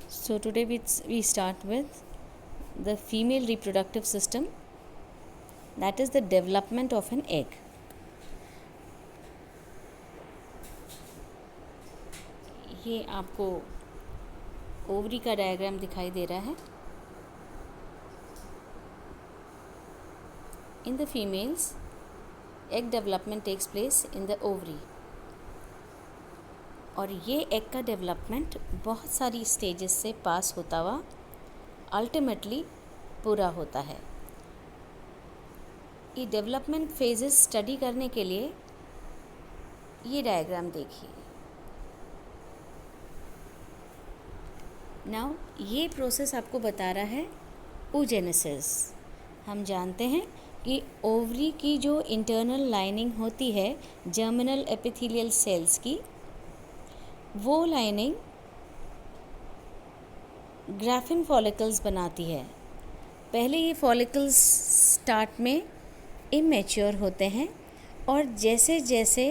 So today we start with the female reproductive system, that is the development of an egg. ये आपको ovary का diagram दिखाई दे रहा है. In the females, egg development takes place in the ovary. और ये egg का development बहुत सारी स्टेजेस से पास होता हुआ अल्टीमेटली पूरा होता है. ये डेवलपमेंट फेजेस स्टडी करने के लिए ये डायग्राम देखिए. नाउ ये प्रोसेस आपको बता रहा है oogenesis. हम जानते हैं कि ओवरी की जो इंटरनल लाइनिंग होती है जर्मिनल एपिथेलियल सेल्स की, वो लाइनिंग ग्राफिन फॉलिकल्स बनाती है. पहले ये फॉलिकल्स स्टार्ट में इमेच्योर होते हैं और जैसे जैसे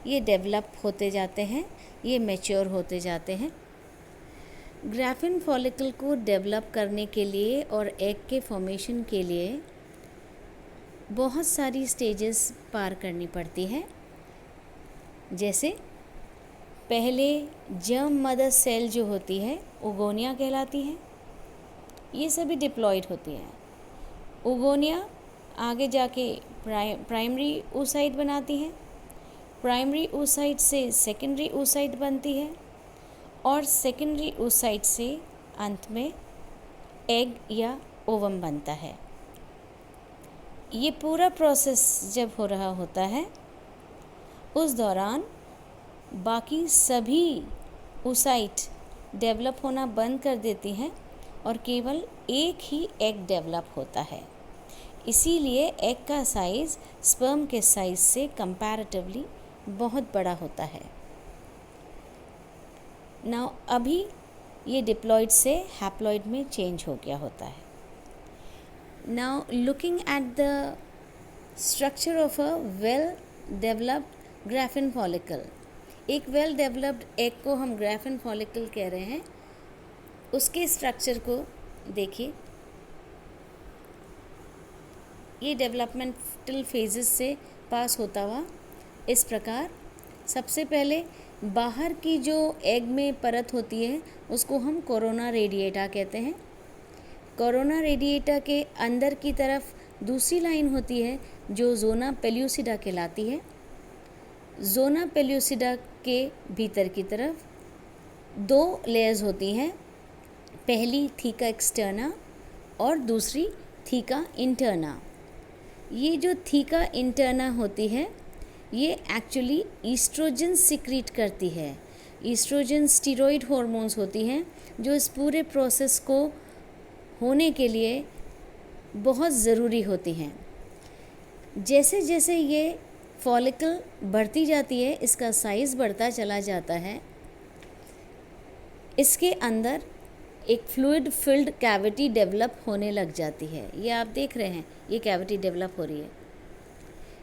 ये डेवलप होते जाते हैं ये मैच्योर होते जाते हैं. ग्राफिन फॉलिकल को डेवलप करने के लिए और एग के फॉर्मेशन के लिए बहुत सारी स्टेजेस पार करनी पड़ती है. जैसे पहले जर्म मदर सेल जो होती है ओगोनिया कहलाती है. ये सभी डिप्लॉयड होती हैं. ओगोनिया आगे जाके प्राइमरी oocyte बनाती है. प्राइमरी oocyte से सेकेंडरी oocyte बनती है और सेकेंडरी oocyte से अंत में एग या ओवम बनता है. ये पूरा प्रोसेस जब हो रहा होता है उस दौरान बाकी सभी oocyte डेवलप होना बंद कर देती हैं और केवल एक ही एग डेवलप होता है. इसीलिए एग का साइज़ स्पर्म के साइज़ से कंपैरेटिवली बहुत बड़ा होता है. नाउ अभी ये डिप्लॉयड से हैप्लॉयड में चेंज हो गया होता है. Now looking at the structure of a well developed graphene follicle. एक वेल डेवलप्ड एग को हम ग्राफिन फॉलिकल कह रहे हैं. उसके स्ट्रक्चर को देखिए. ये डेवलपमेंटल फेजेस से पास होता हुआ इस प्रकार सबसे पहले बाहर की जो एग में परत होती है उसको हम कोरोना रेडिएटा कहते हैं. कोरोना रेडिएटा के अंदर की तरफ दूसरी लाइन होती है जो जोना पेल्यूसिडा कहलाती है. जोना पेल्यूसिडा के भीतर की तरफ दो लेयर्स होती हैं. पहली थीका एक्सटर्ना और दूसरी थीका इंटरना. ये जो थीका इंटरना होती है ये एक्चुअली ईस्ट्रोजन सिक्रीट करती है. ईस्ट्रोजन स्टीरॉयड हार्मोन्स होती हैं जो इस पूरे प्रोसेस को होने के लिए बहुत ज़रूरी होती हैं. जैसे जैसे ये फॉलिकल बढ़ती जाती है इसका साइज़ बढ़ता चला जाता है. इसके अंदर एक फ्लूइड फिल्ड कैविटी डेवलप होने लग जाती है. ये आप देख रहे हैं ये कैविटी डेवलप हो रही है.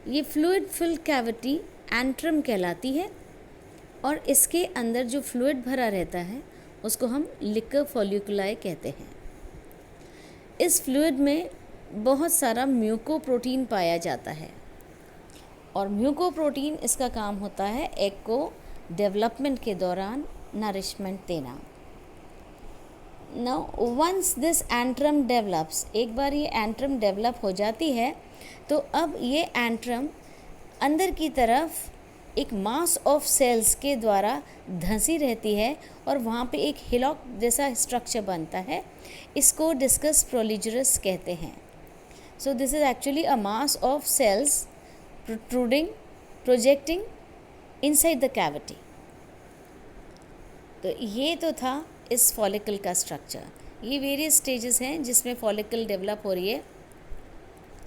ये फ्लूइड फिल्ड कैविटी एंट्रम कहलाती है और इसके अंदर जो फ्लूइड भरा रहता है उसको हम लिक्वर फॉलिकुलाई कहते हैं. इस फ्लूइड में बहुत सारा म्यूकोप्रोटीन पाया जाता है और म्यूकोप्रोटीन इसका काम होता है एग को डेवलपमेंट के दौरान नरिशमेंट देना. Now once this antrum develops, एक बार ये एंट्रम डेवलप हो जाती है तो अब ये एंट्रम अंदर की तरफ एक मास ऑफ सेल्स के द्वारा धंसी रहती है और वहाँ पे एक हिलॉक जैसा स्ट्रक्चर बनता है. इसको डिस्कस प्रोलिजरस कहते हैं. So this is actually a mass of cells projecting inside the cavity. तो ये तो था इस फॉलिकल का स्ट्रक्चर. ये वेरियस स्टेजेस हैं जिसमें फॉलिकल डेवलप हो रही है.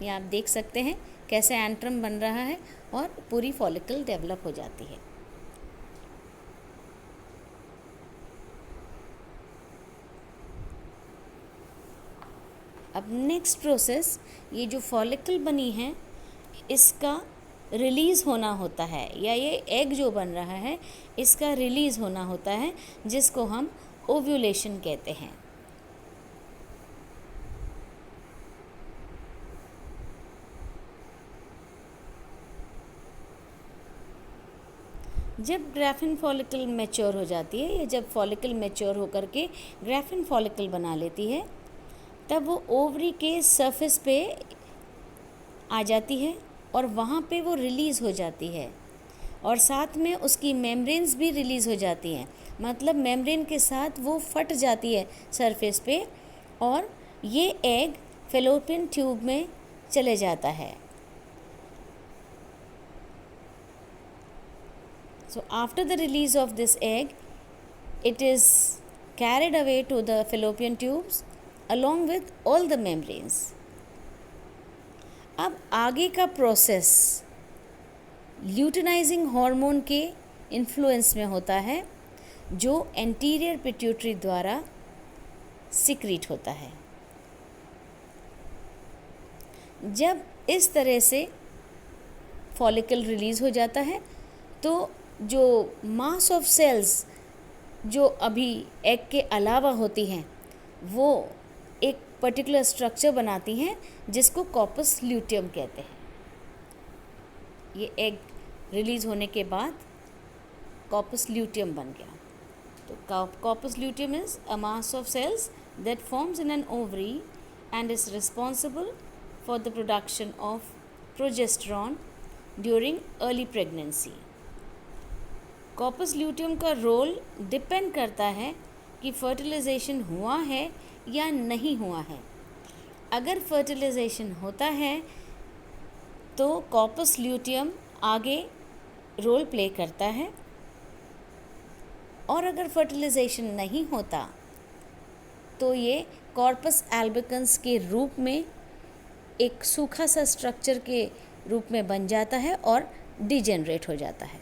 ये आप देख सकते हैं कैसे एंट्रम बन रहा है और पूरी फॉलिकल डेवलप हो जाती है. अब नेक्स्ट प्रोसेस, ये जो फॉलिकल बनी है इसका रिलीज़ होना होता है, या ये एग जो बन रहा है इसका रिलीज़ होना होता है, जिसको हम ओव्यूलेशन कहते हैं। जब ग्राफिन फॉलिकल मैच्योर हो जाती है या जब फॉलिकल मैच्योर होकर के ग्राफिन फॉलिकल बना लेती है, तब वो ओवरी के सरफेस पे आ जाती है और वहाँ पे वो रिलीज़ हो जाती है और साथ में उसकी मेम्ब्रेन्स भी रिलीज़ हो जाती हैं। मतलब मेम्ब्रेन के साथ वो फट जाती है सरफेस पे और ये एग फैलोपियन ट्यूब में चले जाता है। So after the release of this egg, it is carried away to the fallopian tubes along with all the membranes. अब आगे का प्रोसेस ल्यूटिनाइजिंग हार्मोन के इन्फ्लुएंस में होता है, जो एंटीरियर पिट्यूटरी द्वारा सिक्रीट होता है। जब इस तरह से फॉलिकल रिलीज़ हो जाता है तो जो मास ऑफ सेल्स जो अभी एग के अलावा होती हैं वो एक पर्टिकुलर स्ट्रक्चर बनाती हैं जिसको कॉर्पस ल्यूटियम कहते हैं। ये एग रिलीज़ होने के बाद कॉर्पस ल्यूटियम बन गया। तो corpus luteum is a mass of cells that forms in an ovary and is responsible for the production of progesterone during early pregnancy. Corpus luteum का रोल डिपेंड करता है कि फर्टिलाइजेशन हुआ है या नहीं हुआ है। अगर फर्टिलाइजेशन होता है तो कॉर्पस ल्यूटियम आगे रोल प्ले करता है और अगर फर्टिलाइजेशन नहीं होता तो ये कॉर्पस एल्बिकन्स के रूप में एक सूखा सा स्ट्रक्चर के रूप में बन जाता है और डिजेनरेट हो जाता है।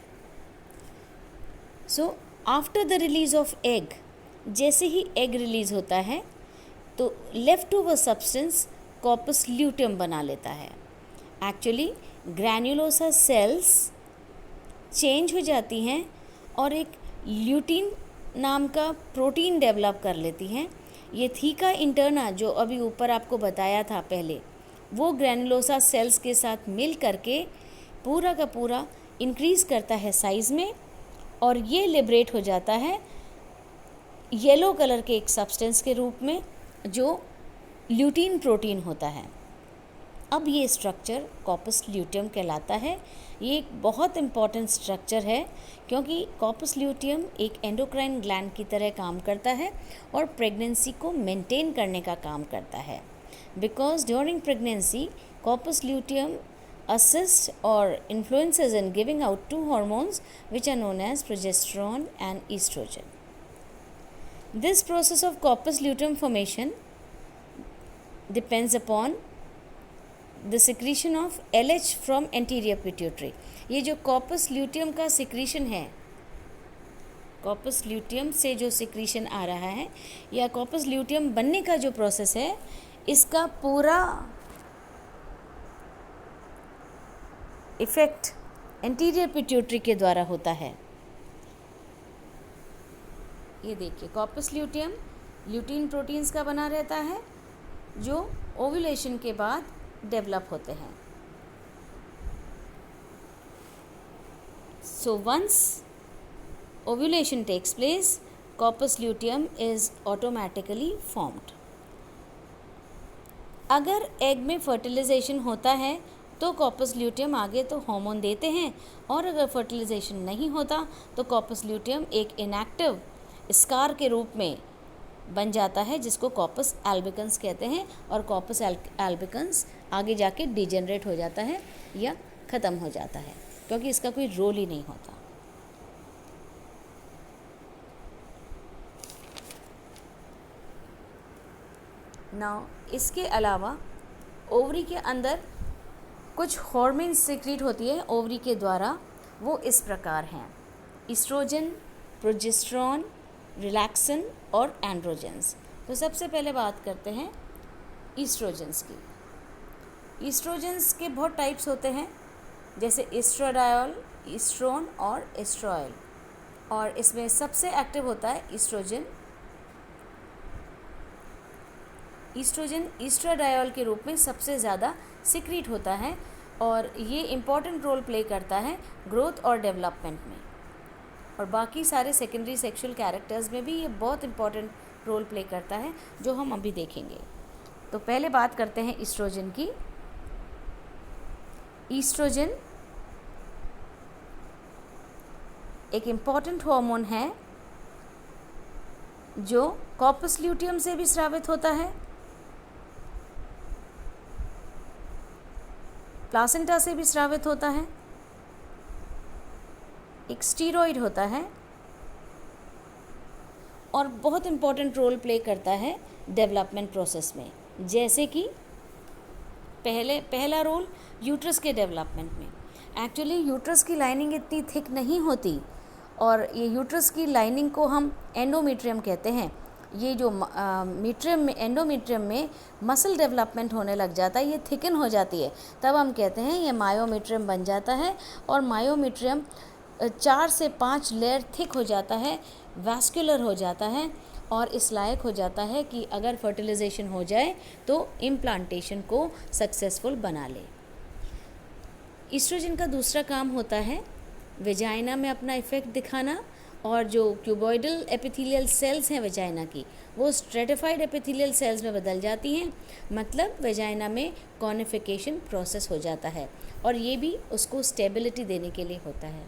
So after the release of egg, जैसे ही एग रिलीज़ होता है तो left over substance corpus luteum बना लेता है। एक्चुअली ग्रैन्युलोसा सेल्स चेंज हो जाती हैं और एक ल्यूटिन नाम का प्रोटीन डेवलप कर लेती हैं। ये थीका इंटरना जो अभी ऊपर आपको बताया था पहले, वो ग्रैन्युलोसा सेल्स के साथ मिल करके पूरा का पूरा इंक्रीज़ करता है साइज़ में और ये लिबरेट हो जाता है येलो कलर के एक सब्सटेंस के रूप में जो ल्यूटीन प्रोटीन होता है। अब ये स्ट्रक्चर कॉर्पस ल्यूटियम कहलाता है। ये एक बहुत इम्पॉर्टेंट स्ट्रक्चर है क्योंकि कॉर्पस ल्यूटियम एक एंडोक्राइन ग्लैंड की तरह काम करता है और प्रेगनेंसी को मेंटेन करने का काम करता है। Because during pregnancy corpus luteum assists or influences in giving out two hormones which are known as progesterone and estrogen. This process of corpus luteum formation depends upon the secretion of LH from anterior pituitary. ये जो corpus luteum का secretion है, corpus luteum से जो secretion आ रहा है या corpus luteum बनने का जो process है, इसका पूरा इफ़ेक्ट एंटीरियर पिट्यूटरी के द्वारा होता है। ये देखिए कॉर्पस ल्यूटियम ल्यूटीन प्रोटीन्स का बना रहता है जो ओव्यूलेशन के बाद डेवलप होते हैं। So once ovulation takes place corpus luteum is automatically formed. अगर एग में फर्टिलाइजेशन होता है तो कॉर्पस ल्यूटियम आगे तो हार्मोन देते हैं और अगर फर्टिलाइजेशन नहीं होता तो कॉर्पस ल्यूटियम एक इनएक्टिव स्कार के रूप में बन जाता है जिसको कॉर्पस एल्बिकन्स कहते हैं और कॉर्पस एल्बिकन्स आगे जाके डिजेनरेट हो जाता है या ख़त्म हो जाता है क्योंकि इसका कोई रोल ही नहीं होता। नाउ इसके अलावा ओवरी के अंदर कुछ हार्मोन सीक्रेट होती है ओवरी के द्वारा, वो इस प्रकार हैं: ईस्ट्रोजन, प्रोजेस्टेरॉन, रिलैक्सिन और एंड्रोजेंस। तो सबसे पहले बात करते हैं ईस्ट्रोजेंस की। ईस्ट्रोजेंस के बहुत टाइप्स होते हैं जैसे एस्ट्राडायोल, ईस्ट्रोन और एस्ट्रॉयल, और इसमें सबसे एक्टिव होता है ईस्ट्रोजन ईस्ट्रोजन ईस्ट्राडायोल के रूप में सबसे ज़्यादा सिक्रीट होता है और ये इम्पॉर्टेंट रोल प्ले करता है ग्रोथ और डेवलपमेंट में, और बाकी सारे सेकेंडरी सेक्सुअल कैरेक्टर्स में भी ये बहुत इम्पॉर्टेंट रोल प्ले करता है, जो हम अभी देखेंगे। तो पहले बात करते हैं ईस्ट्रोजन की। ईस्ट्रोजन एक इम्पॉर्टेंट हार्मोन है जो कॉर्पस ल्यूटियम से भी स्रावित होता है, प्लासेंटा से भी स्रावित होता है, एक स्टीरॉइड होता है और बहुत इम्पॉर्टेंट रोल प्ले करता है डेवलपमेंट प्रोसेस में। जैसे कि पहला रोल यूट्रस के डेवलपमेंट में। एक्चुअली यूट्रस की लाइनिंग इतनी थिक नहीं होती और ये यूट्रस की लाइनिंग को हम एंडोमेट्रियम कहते हैं। ये जो मीट्रियम में एंडोमेट्रियम में मसल डेवलपमेंट होने लग जाता है, ये थिकन हो जाती है, तब हम कहते हैं ये मायोमेट्रियम बन जाता है। और मायोमेट्रियम 4 से 5 लेयर थिक हो जाता है, वैस्कुलर हो जाता है और इस लायक हो जाता है कि अगर फर्टिलाइजेशन हो जाए तो इम्प्लांटेशन को सक्सेसफुल बना ले। ईस्ट्रोजन का दूसरा काम होता है वेजाइना में अपना इफ़ेक्ट दिखाना, और जो क्यूबॉइडल एपिथेलियल सेल्स हैं वेजाइना की, वो स्ट्रेटिफाइड एपिथेलियल सेल्स में बदल जाती हैं, मतलब वेजाइना में कॉनिफिकेशन प्रोसेस हो जाता है और ये भी उसको स्टेबिलिटी देने के लिए होता है।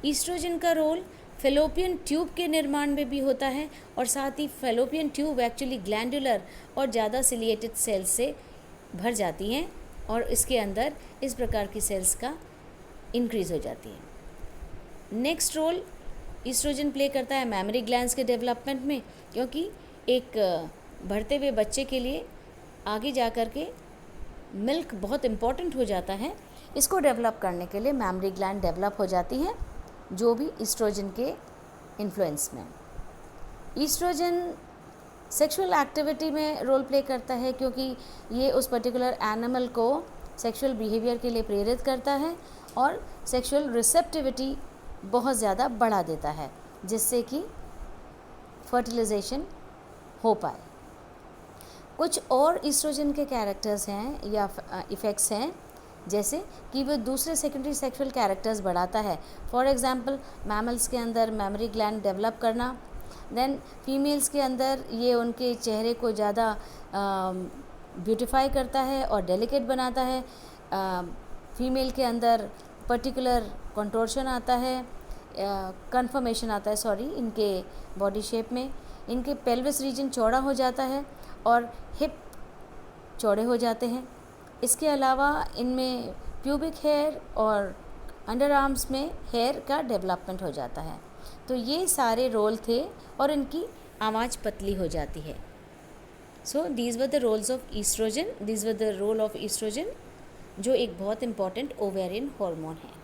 ईस्ट्रोजन का रोल फेलोपियन ट्यूब के निर्माण में भी होता है और साथ ही फेलोपियन ट्यूब एक्चुअली ग्लैंडुलर और ज़्यादा सिलिएटेड सेल्स से भर जाती हैं और इसके अंदर इस प्रकार की सेल्स का इंक्रीज़ हो जाती है। नेक्स्ट रोल ईस्ट्रोजन प्ले करता है मैमरी ग्लैंड्स के डेवलपमेंट में, क्योंकि एक बढ़ते हुए बच्चे के लिए आगे जा कर के मिल्क बहुत इम्पॉर्टेंट हो जाता है। इसको डेवलप करने के लिए मैमरी ग्लैंड डेवलप हो जाती हैं, जो भी ईस्ट्रोजन के इन्फ्लुएंस में। ईस्ट्रोजन सेक्सुअल एक्टिविटी में रोल प्ले करता है, क्योंकि ये उस पर्टिकुलर एनिमल को सेक्सुअल बिहेवियर के लिए प्रेरित करता है और सेक्सुअल रिसेप्टिविटी बहुत ज़्यादा बढ़ा देता है, जिससे कि फर्टिलाइजेशन हो पाए। कुछ और ईस्ट्रोजन के कैरेक्टर्स हैं या इफ़ेक्ट्स हैं, जैसे कि वो दूसरे सेकेंडरी सेक्सुअल कैरेक्टर्स बढ़ाता है। फॉर एग्जांपल मैमल्स के अंदर मेमोरी ग्लैंड डेवलप करना, देन फीमेल्स के अंदर ये उनके चेहरे को ज़्यादा ब्यूटिफाई करता है और डेलिकेट बनाता है। फीमेल के अंदर पर्टिकुलर कंटोर्शन आता है, कन्फर्मेशन आता है इनके बॉडी शेप में। इनके पेल्विस रीजन चौड़ा हो जाता है और हिप चौड़े हो जाते हैं। इसके अलावा इनमें प्यूबिक हेयर और अंडर आर्म्स में हेयर का डेवलपमेंट हो जाता है। तो ये सारे रोल थे और इनकी आवाज़ पतली हो जाती है। So these were the roles of oestrogen, these were the role of oestrogen, जो एक बहुत इम्पॉर्टेंट ओवेरियन हार्मोन है।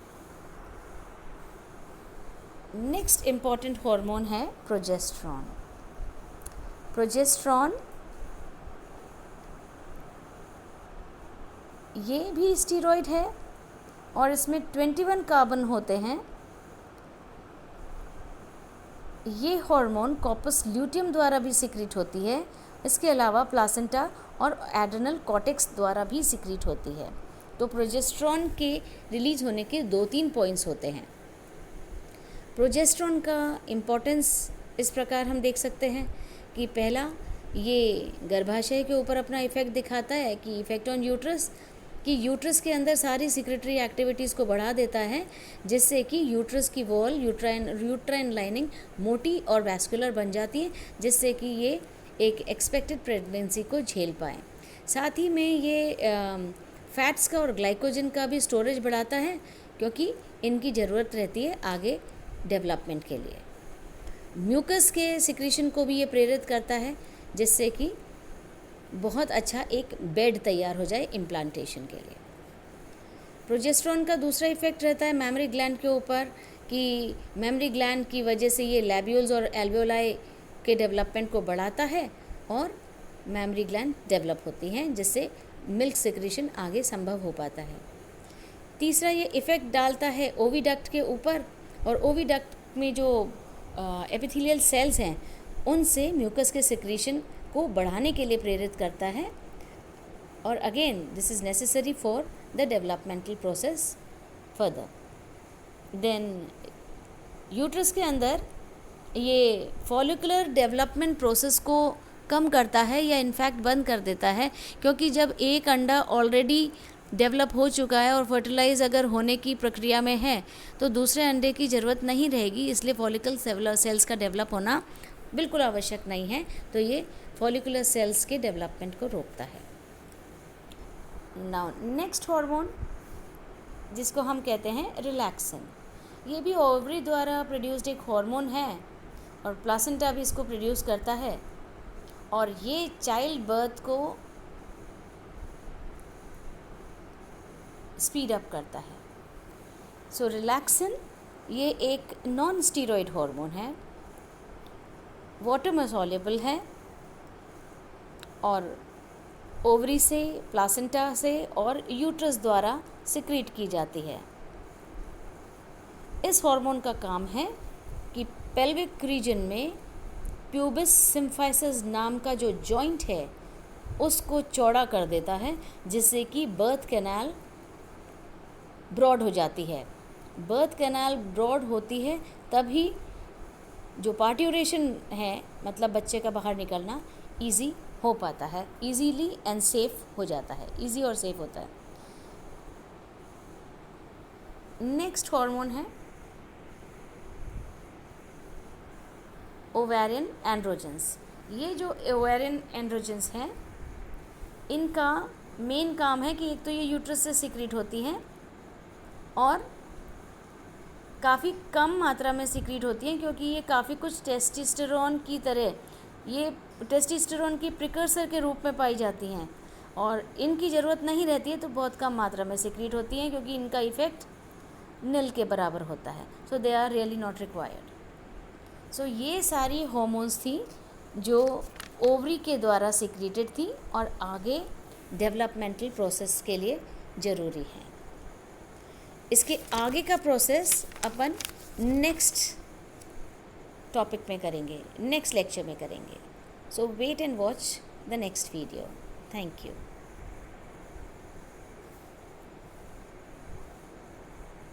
नेक्स्ट इम्पॉर्टेंट हार्मोन है प्रोजेस्टेरॉन। प्रोजेस्टेरॉन ये भी स्टीरॉयड है और इसमें 21 कार्बन होते हैं। ये हार्मोन कॉर्पस ल्यूटियम द्वारा भी सिक्रीट होती है। इसके अलावा प्लासेंटा और एड्रेनल कॉर्टेक्स द्वारा भी सिक्रीट होती है। तो प्रोजेस्टेरॉन के रिलीज होने के 2-3 पॉइंट्स होते हैं। प्रोजेस्टेरॉन का इम्पोर्टेंस इस प्रकार हम देख सकते हैं कि पहला, ये गर्भाशय के ऊपर अपना इफ़ेक्ट दिखाता है कि इफ़ेक्ट ऑन यूट्रस, कि यूट्रस के अंदर सारी सिक्रेटरी एक्टिविटीज़ को बढ़ा देता है, जिससे कि यूट्रस की वॉल, यूट्राइन लाइनिंग मोटी और वैस्कुलर बन जाती है, जिससे कि ये एक एक्सपेक्टेड प्रेगनेंसी को झेल पाए। साथ ही में ये फैट्स का और ग्लाइकोजन का भी स्टोरेज बढ़ाता है, क्योंकि इनकी ज़रूरत रहती है आगे डेवलपमेंट के लिए। म्यूकस के सिक्रीशन को भी ये प्रेरित करता है, जिससे कि बहुत अच्छा एक बेड तैयार हो जाए इम्प्लांटेशन के लिए। प्रोजेस्टेरॉन का दूसरा इफ़ेक्ट रहता है मेमरी ग्लैंड के ऊपर, कि मेमरी ग्लैंड की वजह से ये लैबियोल्स और एल्वियोलाई के डेवलपमेंट को बढ़ाता है और मेमरी ग्लैंड डेवलप होती हैं, जिससे मिल्क सिक्रीशन आगे संभव हो पाता है। तीसरा, ये इफ़ेक्ट डालता है ओविडक्ट के ऊपर, और ओविडक्ट में जो एपिथेलियल सेल्स हैं उनसे म्यूकस के सिक्रीशन को बढ़ाने के लिए प्रेरित करता है। और again this is necessary for the developmental process further. Then uterus के अंदर ये फॉलिकुलर डेवलपमेंट प्रोसेस को कम करता है या इनफैक्ट बंद कर देता है, क्योंकि जब एक अंडा ऑलरेडी डेवलप हो चुका है और फर्टिलाइज अगर होने की प्रक्रिया में है तो दूसरे अंडे की ज़रूरत नहीं रहेगी, इसलिए फॉलिकल सेल्स का डेवलप होना बिल्कुल आवश्यक नहीं है। तो ये फॉलिकुलर सेल्स के डेवलपमेंट को रोकता है। नाउ नेक्स्ट हार्मोन जिसको हम कहते हैं रिलैक्सिन, ये भी ओवरी द्वारा प्रोड्यूस्ड एक हार्मोन है और प्लासेंटा भी इसको प्रोड्यूस करता है और ये चाइल्ड बर्थ को स्पीड अप करता है। सो रिलैक्सिन ये एक नॉन स्टीरॉयड हार्मोन है, वाटर में सॉल्युबल है और ओवरी से, प्लासेंटा से और यूट्रस द्वारा सिक्रीट की जाती है। इस हार्मोन का काम है कि पेल्विक रीजन में प्यूबिस सिम्फाइसिस नाम का जो जॉइंट है उसको चौड़ा कर देता है, जिससे कि बर्थ कैनाल ब्रॉड हो जाती है। बर्थ कैनाल ब्रॉड होती है तभी जो पार्ट्यूरेशन है, मतलब बच्चे का बाहर निकलना इजी हो पाता है, इजीली एंड सेफ हो जाता है, इजी और सेफ होता है। नेक्स्ट हार्मोन है ओवेरियन एंड्रोजेंस। ये जो ओवेरियन एंड्रोजेंस हैं इनका मेन काम है कि एक तो ये यूट्रस से सिक्रीट होती हैं और काफ़ी कम मात्रा में सिक्रीट होती हैं, क्योंकि ये काफ़ी कुछ टेस्टोस्टेरोन की तरह, ये टेस्टोस्टेरोन की प्रिकर्सर के रूप में पाई जाती हैं और इनकी ज़रूरत नहीं रहती है, तो बहुत कम मात्रा में सिक्रीट होती हैं क्योंकि इनका इफ़ेक्ट नील के बराबर होता है। So they are really not required. So ये सारी हॉर्मोन्स थी जो ओवरी के द्वारा सिक्रीटेड थी और आगे डेवलपमेंटल प्रोसेस के लिए ज़रूरी है। इसके आगे का प्रोसेस अपन नेक्स्ट टॉपिक में करेंगे, नेक्स्ट लेक्चर में करेंगे। So wait and watch the next video. Thank you.